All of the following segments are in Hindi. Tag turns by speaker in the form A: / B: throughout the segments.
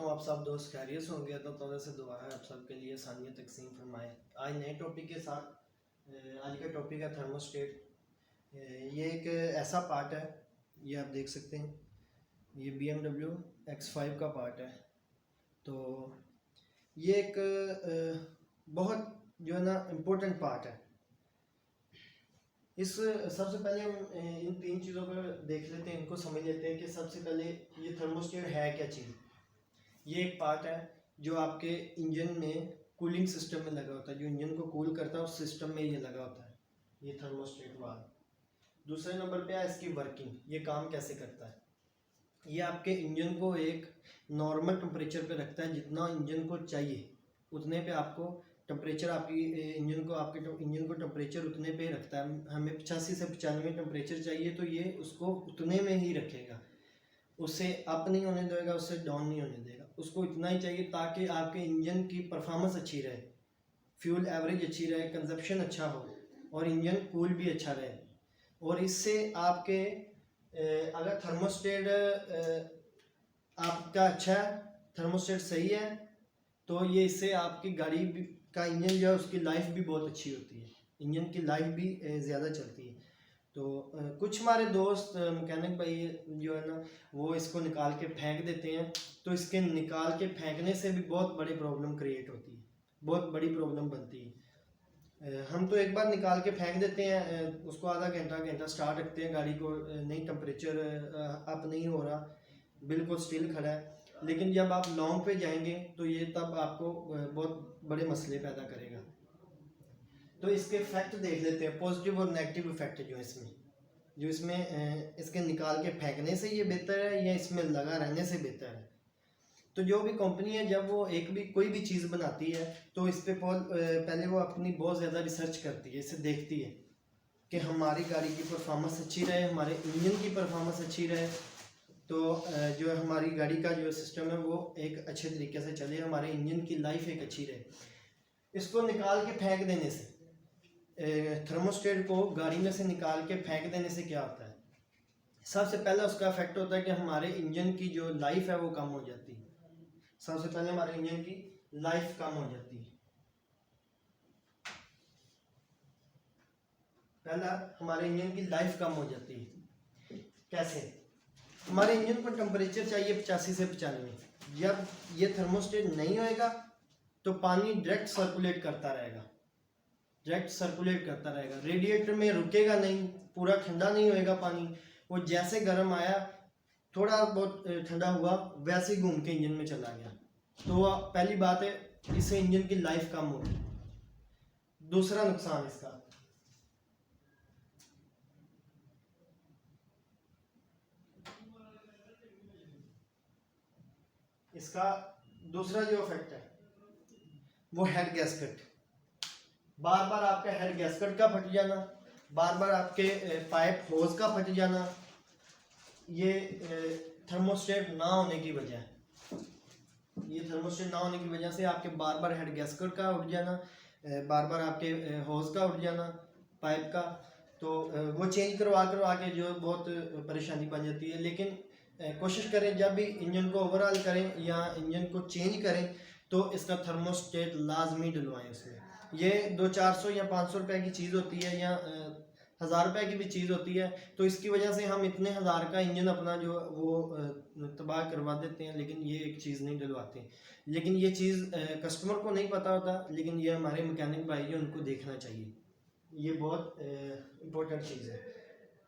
A: हूँ आप सब दोस्त खैरियत होंगे। तो तौर से दुआ है आप सब के लिए आसानियत तकसीम फरमाए। आज नए टॉपिक के साथ आज का टॉपिक है थर्मोस्टेट। ये एक ऐसा पार्ट है, ये आप देख सकते हैं, ये BMW X5 का पार्ट है। तो ये एक बहुत जो है ना इम्पोर्टेंट पार्ट है। इस सबसे पहले हम इन तीन चीज़ों को देख लेते हैं, इनको समझ लेते हैं कि सबसे पहले ये थर्मोस्टेट है क्या चीज़। ये एक पार्ट है जो आपके इंजन में कूलिंग सिस्टम में लगा होता है, जो इंजन को कूल करता है उस सिस्टम में ये लगा होता है, ये थर्मोस्टेट वाल्व। दूसरे नंबर पे है इसकी वर्किंग, ये काम कैसे करता है। ये आपके इंजन को एक नॉर्मल टेम्परेचर पे रखता है, जितना इंजन को चाहिए उतने पे आपको टेम्परेचर आपके इंजन को टेम्परेचर उतने पे रखता है। हमें 85 से 95 टेम्परेचर चाहिए तो ये उसको उतने में ही रखेगा, उससे अप नहीं होने देगा, उससे डाउन नहीं होने देगा। उसको इतना ही चाहिए ताकि आपके इंजन की परफॉर्मेंस अच्छी रहे, फ्यूल एवरेज अच्छी रहे, कंजप्शन अच्छा हो और इंजन कूल भी अच्छा रहे। और इससे आपके अगर थर्मोस्टेट आपका अच्छा है, थर्मोस्टेट सही है, तो ये इससे आपकी गाड़ी का इंजन जो है उसकी लाइफ भी बहुत अच्छी होती है, इंजन की लाइफ भी ज़्यादा चलती है। तो कुछ हमारे दोस्त मैकेनिक भाई जो है ना वो इसको निकाल के फेंक देते हैं, तो इसके निकाल के फेंकने से भी बहुत बड़ी प्रॉब्लम क्रिएट होती है, बहुत बड़ी प्रॉब्लम बनती है। हम तो एक बार निकाल के फेंक देते हैं, उसको आधा घंटा स्टार्ट रखते हैं गाड़ी को, नहीं टेम्परेचर अप नहीं हो रहा, बिल्कुल स्टिल खड़ा है। लेकिन जब आप लॉन्ग पे जाएंगे तो ये तब आपको बहुत बड़े मसले पैदा करेगा। तो इसके इफेक्ट देख लेते हैं, पॉजिटिव और नेगेटिव इफेक्ट जो इसमें इसके निकाल के फेंकने से ये बेहतर है या इसमें लगा रहने से बेहतर है। तो जो भी कंपनी है जब वो कोई भी चीज़ बनाती है तो इस पे पहले वो अपनी बहुत ज़्यादा रिसर्च करती है, इसे देखती है कि हमारी गाड़ी की परफॉर्मेंस अच्छी रहे, हमारे इंजन की परफॉर्मेंस अच्छी रहे, तो जो है हमारी गाड़ी का जो सिस्टम है वो एक अच्छे तरीके से चले, हमारे इंजन की लाइफ एक अच्छी रहे। इसको निकाल के फेंक देने से, थर्मोस्टेट को गाड़ी में से निकाल के फेंक देने से क्या होता है, सबसे पहले उसका इफेक्ट होता है कि हमारे इंजन की जो लाइफ है वो कम हो जाती है। सबसे पहले हमारे इंजन की लाइफ कम हो जाती है। पहला हमारे इंजन की लाइफ कम हो जाती है। कैसे? हमारे इंजन को टेम्परेचर चाहिए 85 से 95। जब ये थर्मोस्टेट नहीं होएगा तो पानी डायरेक्ट सर्कुलेट करता रहेगा, रेडिएटर में रुकेगा नहीं, पूरा ठंडा नहीं होएगा पानी। वो जैसे गर्म आया, थोड़ा बहुत ठंडा हुआ, वैसे ही घूम के इंजन में चला गया। तो पहली बात है, इससे इंजन की लाइफ कम होगी। दूसरा नुकसान इसका दूसरा जो इफेक्ट है वो हेड गैस्केट। बार बार आपका हेड गैस्केट का फट जाना, बार बार आपके पाइप होज का फट जाना, ये थर्मोस्टेट ना होने की वजह है। ये थर्मोस्टेट ना होने की वजह से आपके बार बार हेड गैस्केट का उठ जाना, बार बार आपके होज का उठ जाना, पाइप का, तो वो चेंज करवा के जो बहुत परेशानी बन जाती है। लेकिन कोशिश करें जब भी इंजन को ओवरऑल करें या इंजन को चेंज करें तो इसका थर्मोस्टेट लाजमी डलवाएं। उसमें ये 200-400 या 500 रुपए की चीज़ होती है या 1000 रुपए की भी चीज़ होती है, तो इसकी वजह से हम इतने हज़ार का इंजन अपना जो वो तबाह करवा देते हैं, लेकिन ये एक चीज़ नहीं डलवाते। लेकिन ये चीज़ कस्टमर को नहीं पता होता, लेकिन ये हमारे मैकेनिक भाई जो उनको देखना चाहिए। ये बहुत इम्पोर्टेंट चीज़ है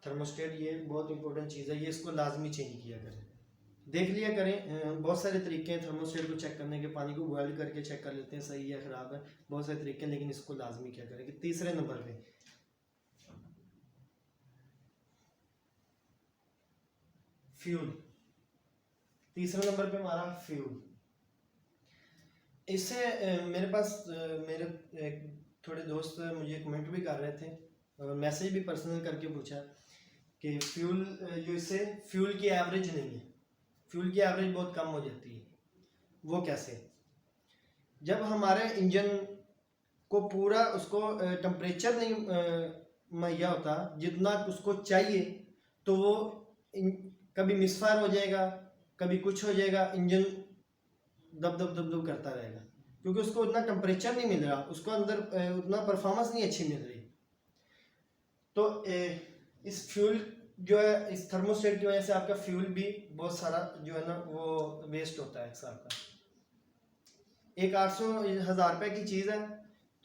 A: थर्मोस्टेट, ये बहुत इंपॉर्टेंट चीज़ है, ये इसको लाजमी चेंज किया करें, देख लिया करें। बहुत सारे तरीके हैं थर्मोस्टेट को चेक करने के, पानी को बॉयल करके चेक कर लेते हैं सही है ख़राब है, बहुत सारे तरीके हैं, लेकिन इसको लाजमी क्या करें कि तीसरे नंबर पे फ्यूल। तीसरे नंबर पे हमारा फ्यूल। इससे मेरे पास मेरे थोड़े दोस्त मुझे कमेंट भी कर रहे थे और मैसेज भी पर्सनल करके पूछा कि फ्यूल जो इससे फ्यूल की एवरेज नहीं है, फ्यूल की एवरेज बहुत कम हो जाती है। वो कैसे? जब हमारे इंजन को पूरा उसको टेम्परेचर नहीं मुहैया होता जितना उसको चाहिए, तो वो कभी मिसफायर हो जाएगा, कभी कुछ हो जाएगा, इंजन दब दब दब दब करता रहेगा, क्योंकि उसको उतना टेम्परेचर नहीं मिल रहा, उसको अंदर उतना परफॉर्मेंस नहीं अच्छी मिल रही। तो इस फ्यूल जो है, इस थर्मोस्टेट की वजह से आपका फ्यूल भी बहुत सारा जो है ना वो वेस्ट होता है एक साल का। एक 800,000 रुपये की चीज़ है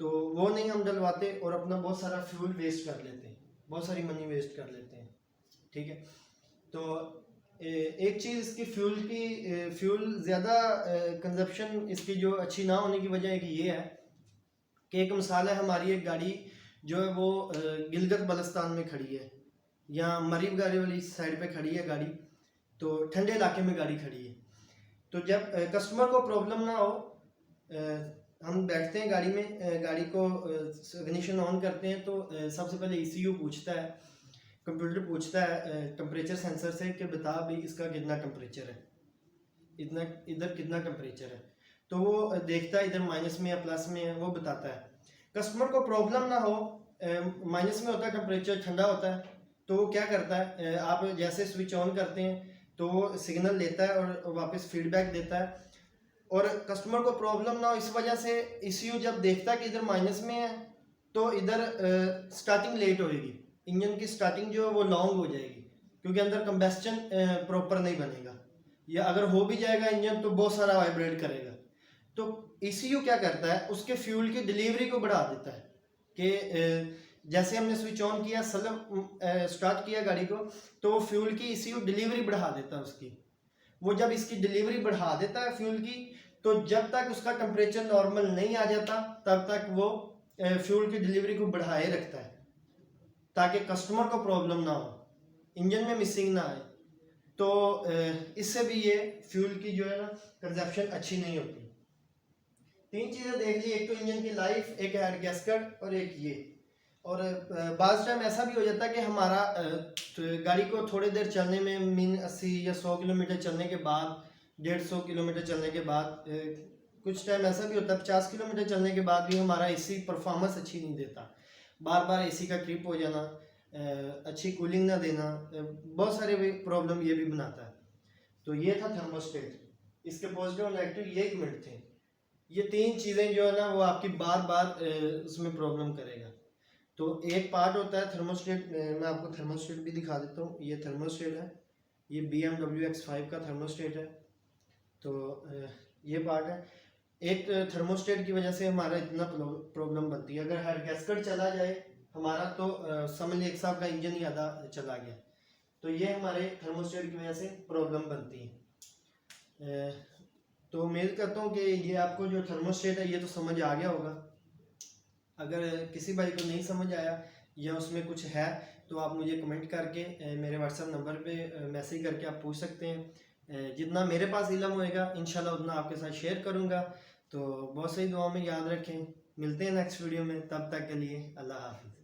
A: तो वो नहीं हम डलवाते और अपना बहुत सारा फ्यूल वेस्ट कर लेते हैं, बहुत सारी मनी वेस्ट कर लेते हैं, ठीक है। तो एक चीज़ इसकी फ्यूल ज़्यादा कंजप्शन इसकी जो अच्छी ना होने की वजह एक ये है कि एक मिसाल है, हमारी एक गाड़ी जो है वो गिलगित बल्तिस्तान में खड़ी है या मरीब गाड़ी वाली साइड पे खड़ी है गाड़ी, तो ठंडे इलाके में गाड़ी खड़ी है। तो जब कस्टमर को प्रॉब्लम ना हो, हम बैठते हैं गाड़ी में, गाड़ी को इग्निशन ऑन करते हैं तो सबसे पहले ECU पूछता है, कंप्यूटर पूछता है टेम्परेचर सेंसर से कि बता भाई इसका कितना टेम्परेचर है, इतना इधर कितना टेम्परेचर है। तो वो देखता है इधर माइनस में या प्लस में है, वो बताता है। कस्टमर को प्रॉब्लम ना हो, माइनस में होता है टेम्परेचर, ठंडा होता है, तो वो क्या करता है, आप जैसे स्विच ऑन करते हैं तो वो सिग्नल लेता है और वापस फीडबैक देता है। और कस्टमर को प्रॉब्लम ना हो इस वजह से ECU जब देखता है कि इधर माइनस में है तो इधर स्टार्टिंग लेट होएगी, इंजन की स्टार्टिंग जो है वो लॉन्ग हो जाएगी, क्योंकि अंदर कंबस्टन प्रॉपर नहीं बनेगा, या अगर हो भी जाएगा इंजन तो बहुत सारा वाइब्रेट करेगा। तो ECU क्या करता है, उसके फ्यूल की डिलीवरी को बढ़ा देता है कि जैसे हमने स्विच ऑन किया, स्टार्ट किया गाड़ी को, तो वो फ्यूल की ECU डिलीवरी बढ़ा देता है उसकी। वो जब इसकी डिलीवरी बढ़ा देता है फ्यूल की, तो जब तक उसका टेम्परेचर नॉर्मल नहीं आ जाता तब तक वो फ्यूल की डिलीवरी को बढ़ाए रखता है, ताकि कस्टमर को प्रॉब्लम ना हो, इंजन में मिसिंग ना आए। तो इससे भी ये फ्यूल की जो है ना कंजप्शन अच्छी नहीं होती। 3 चीज़ें देख ली, एक तो इंजन की लाइफ, एक हेड गैस्केट और एक ये। और बाज़ टाइम ऐसा भी हो जाता है कि हमारा गाड़ी को थोड़ी देर चलने में, मीन 80 या 100 किलोमीटर चलने के बाद, 150 किलोमीटर चलने के बाद, कुछ टाइम ऐसा भी होता है 50 किलोमीटर चलने के बाद भी हमारा AC परफॉर्मेंस अच्छी नहीं देता, बार बार AC का ट्रिप हो जाना, अच्छी कूलिंग ना देना, बहुत सारे प्रॉब्लम ये भी बनाता है। तो ये था थर्मोस्टेट, इसके पॉजिटिव और नेगेटिव ये कमेंट थे। ये 3 चीज़ें जो है ना वो आपकी बार बार उसमें प्रॉब्लम करेगा। तो एक पार्ट होता है थर्मोस्टेट, मैं आपको थर्मोस्टेट भी दिखा देता हूँ। ये थर्मोस्टेट है, ये BMW X5 का थर्मोस्टेट है। तो ये पार्ट है। एक थर्मोस्टेट की वजह से हमारा इतना प्रॉब्लम बनती है, अगर हेड गैस्केट चला जाए हमारा तो समझ लीजिए एक साहब का इंजन ही आधा चला गया। तो ये हमारे थर्मोस्टेट की वजह से प्रॉब्लम बनती है। तो उम्मीद करता हूँ कि ये आपको जो थर्मोस्टेट है ये तो समझ आ गया होगा। अगर किसी भाई को नहीं समझ आया या उसमें कुछ है तो आप मुझे कमेंट करके मेरे WhatsApp नंबर पे मैसेज करके आप पूछ सकते हैं। जितना मेरे पास इल्म होएगा इंशाल्लाह उतना आपके साथ शेयर करूँगा। तो बहुत सही दुआ में याद रखें, मिलते हैं नेक्स्ट वीडियो में, तब तक के लिए अल्लाह हाफिज़।